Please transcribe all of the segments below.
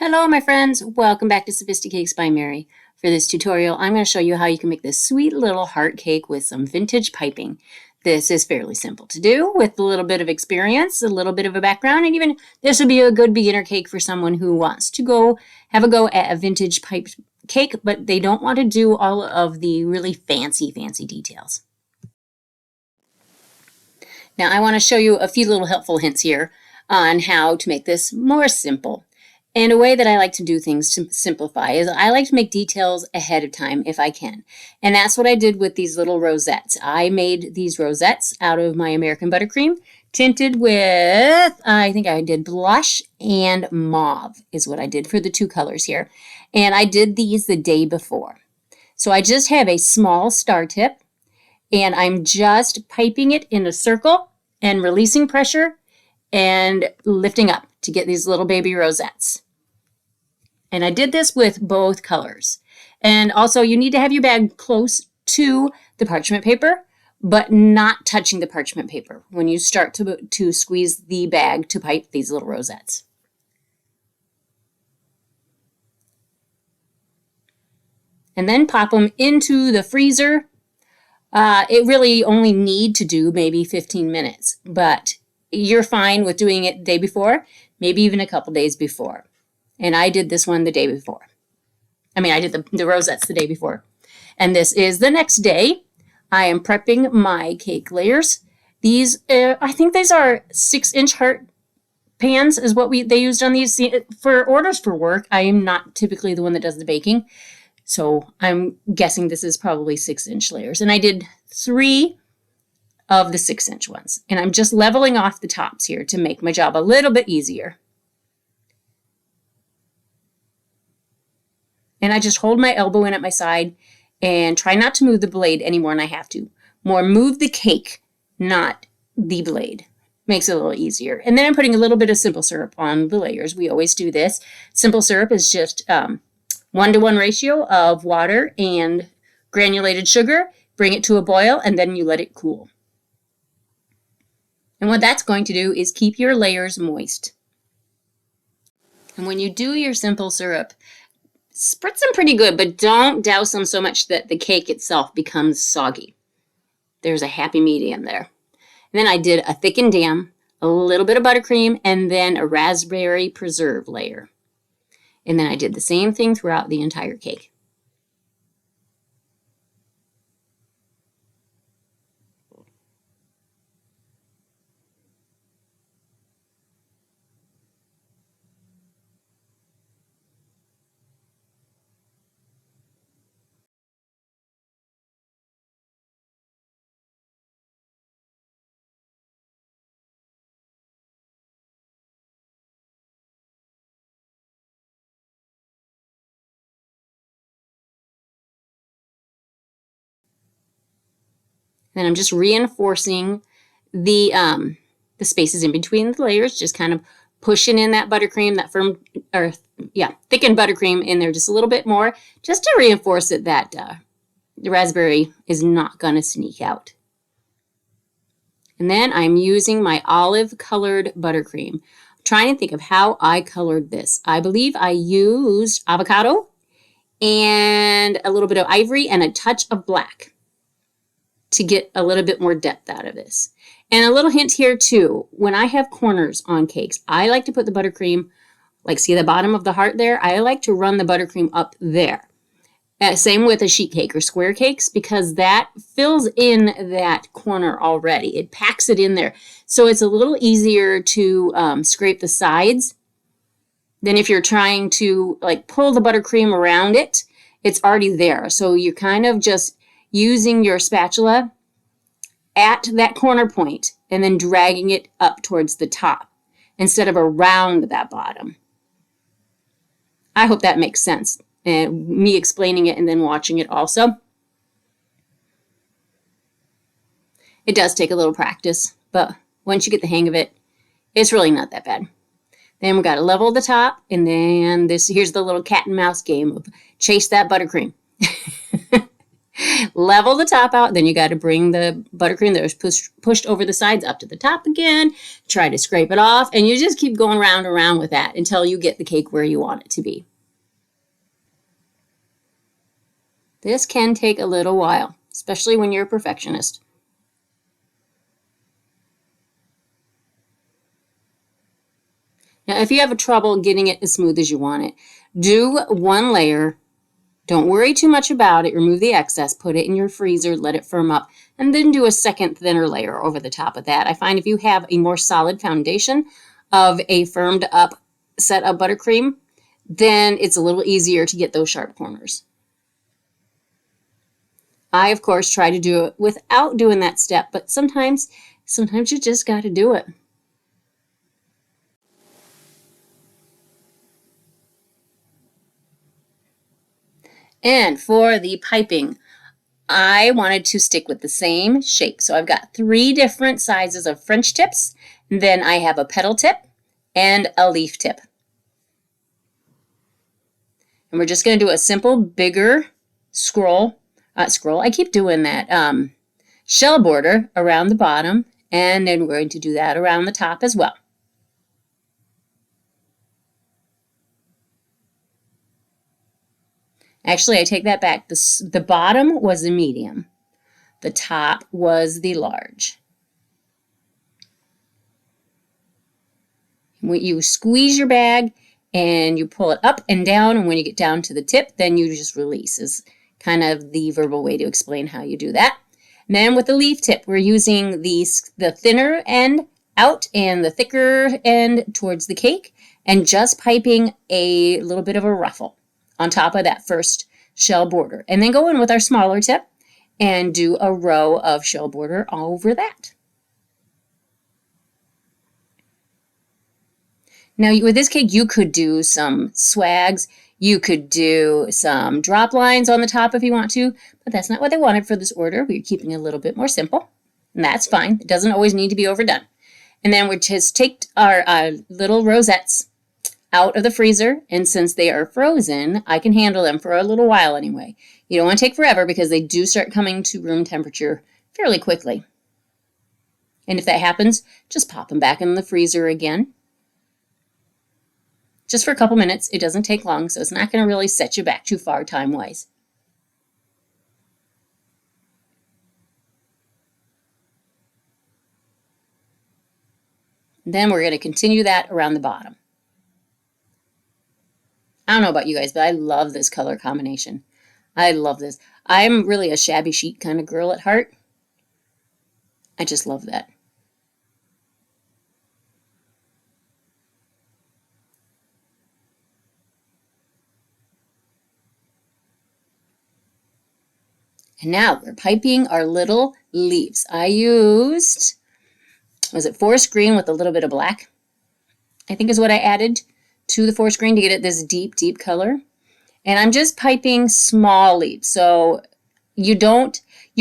Hello my friends, welcome back to Sophisticakes by Mary. For this tutorial, I'm going to show you how you can make this sweet little heart cake with some vintage piping. This is fairly simple to do with a little bit of experience, a little bit of a background, and even this would be a good beginner cake for someone who wants to go have a go at a vintage piped cake, but they don't want to do all of the really fancy details. Now I want to show you a few little helpful hints here on how to make this more simple. And a way that I like to do things to simplify is I like to make details ahead of time if I can. And that's what I did with these little rosettes. I made these rosettes out of my American buttercream, tinted with, I think I did blush and mauve is what I did for the two colors here. And I did these the day before. So I just have a small star tip and I'm just piping it in a circle and releasing pressure and lifting up to get these little baby rosettes. And I did this with both colors. And also you need to have your bag close to the parchment paper, but not touching the parchment paper when you start to squeeze the bag to pipe these little rosettes. And then pop them into the freezer. It really only need to do maybe 15 minutes, but you're fine with doing it the day before, maybe even a couple days before. And I did this one the day before. I did the rosettes the day before. And this is the next day. I am prepping my cake layers. These, I think these are 6-inch heart pans is what they used on these. For orders for work, I am not typically the one that does the baking. So I'm guessing this is probably 6-inch layers. And I did 3 of the 6-inch ones. And I'm just leveling off the tops here to make my job a little bit easier. And I just hold my elbow in at my side and try not to move the blade any more than I have to. More move the cake, not the blade. Makes it a little easier. And then I'm putting a little bit of simple syrup on the layers. We always do this. Simple syrup is just 1-to-1 ratio of water and granulated sugar. Bring it to a boil and then you let it cool. And what that's going to do is keep your layers moist. And when you do your simple syrup, spritz them pretty good, but don't douse them so much that the cake itself becomes soggy. There's a happy medium there. And then I did a thickened jam, a little bit of buttercream, and then a raspberry preserve layer. And then I did the same thing throughout the entire cake. Then I'm just reinforcing the spaces in between the layers, just kind of pushing in that buttercream, thickened buttercream in there just a little bit more, just to reinforce it that the raspberry is not going to sneak out. And then I'm using my olive colored buttercream. I'm trying to think of how I colored this. I believe I used avocado and a little bit of ivory and a touch of black to get a little bit more depth out of this. And a little hint here too, when I have corners on cakes, I like to put the buttercream, like see the bottom of the heart there? I like to run the buttercream up there. Same with a sheet cake or square cakes, because that fills in that corner already. It packs it in there. So it's a little easier to scrape the sides than if you're trying to like pull the buttercream around it. It's already there. So you're kind of just using your spatula at that corner point and then dragging it up towards the top instead of around that bottom. I hope that makes sense. And me explaining it and then watching it also. It does take a little practice, but once you get the hang of it, it's really not that bad. Then we got to level the top, and then here's the little cat and mouse game of chase that buttercream. Level the top out. Then you got to bring the buttercream that was pushed over the sides up to the top again. Try to scrape it off. And you just keep going round and round with that until you get the cake where you want it to be. This can take a little while, especially when you're a perfectionist. Now, if you have trouble getting it as smooth as you want it, do one layer. Don't worry too much about it. Remove the excess, put it in your freezer, let it firm up, and then do a second thinner layer over the top of that. I find if you have a more solid foundation of a firmed up set of buttercream, then it's a little easier to get those sharp corners. I, of course, try to do it without doing that step, but sometimes you just got to do it. And for the piping, I wanted to stick with the same shape. So I've got 3 different sizes of French tips. And then I have a petal tip and a leaf tip. And we're just going to do a simple, bigger scroll. I keep doing that. Shell border around the bottom. And then we're going to do that around the top as well. Actually, I take that back. The bottom was the medium. The top was the large. When you squeeze your bag and you pull it up and down, and when you get down to the tip, then you just release is kind of the verbal way to explain how you do that. And then with the leaf tip, we're using the thinner end out and the thicker end towards the cake and just piping a little bit of a ruffle on top of that first shell border. And then go in with our smaller tip and do a row of shell border all over that. Now with this cake, you could do some swags. You could do some drop lines on the top if you want to, but that's not what they wanted for this order. We're keeping it a little bit more simple, and that's fine. It doesn't always need to be overdone. And then we just take our little rosettes out of the freezer, and since they are frozen, I can handle them for a little while anyway. You don't want to take forever because they do start coming to room temperature fairly quickly. And if that happens, just pop them back in the freezer again. Just for a couple minutes. It doesn't take long, so it's not going to really set you back too far time-wise. Then we're going to continue that around the bottom. I don't know about you guys, but I love this color combination. I love this. I'm really a shabby chic kind of girl at heart. I just love that. And now we're piping our little leaves. I used, was it forest green with a little bit of black? I think is what I added to the forest green to get it this deep, deep color. And I'm just piping small leaves. So you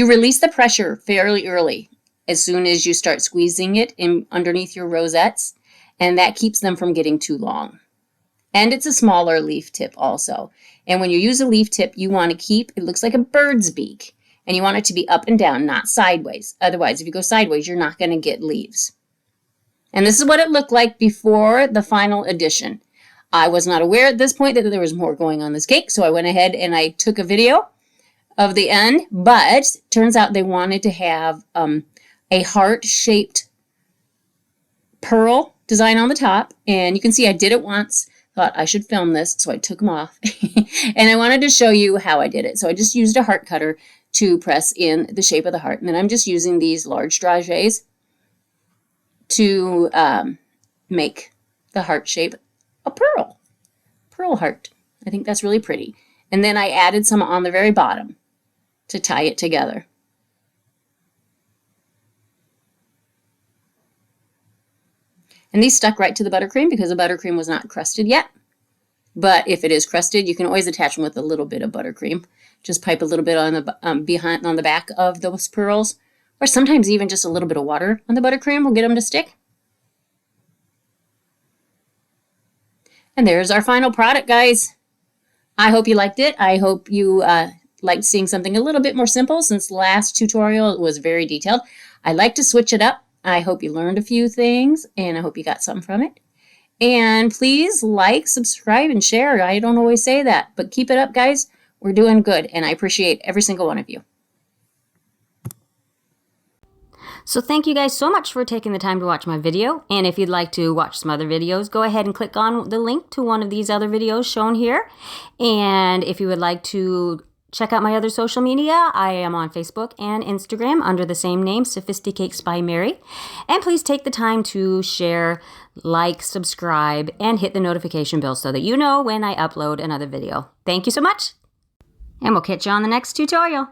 release the pressure fairly early as soon as you start squeezing it in underneath your rosettes. And that keeps them from getting too long. And it's a smaller leaf tip also. And when you use a leaf tip, you want to keep, it looks like a bird's beak. And you want it to be up and down, not sideways. Otherwise, if you go sideways, you're not going to get leaves. And this is what it looked like before the final addition. I was not aware at this point that there was more going on this cake, so I went ahead and I took a video of the end. But turns out they wanted to have a heart-shaped pearl design on the top. And you can see I did it once. Thought I should film this, so I took them off. And I wanted to show you how I did it. So I just used a heart cutter to press in the shape of the heart. And then I'm just using these large dragées to make the heart shape a pearl heart. I think that's really pretty. And then I added some on the very bottom to tie it together. And these stuck right to the buttercream because the buttercream was not crusted yet. But if it is crusted, you can always attach them with a little bit of buttercream. Just pipe a little bit on the on the back of those pearls, or sometimes even just a little bit of water on the buttercream will get them to stick. And there's our final product, guys. I hope you liked it. I hope you liked seeing something a little bit more simple since the last tutorial was very detailed. I like to switch it up. I hope you learned a few things, and I hope you got something from it. And please like, subscribe, and share. I don't always say that, but keep it up, guys. We're doing good, and I appreciate every single one of you. So thank you guys so much for taking the time to watch my video. And if you'd like to watch some other videos, go ahead and click on the link to one of these other videos shown here. And if you would like to check out my other social media, I am on Facebook and Instagram under the same name, Sophisticakes by Mary. And please take the time to share, like, subscribe, and hit the notification bell so that you know when I upload another video. Thank you so much, and we'll catch you on the next tutorial.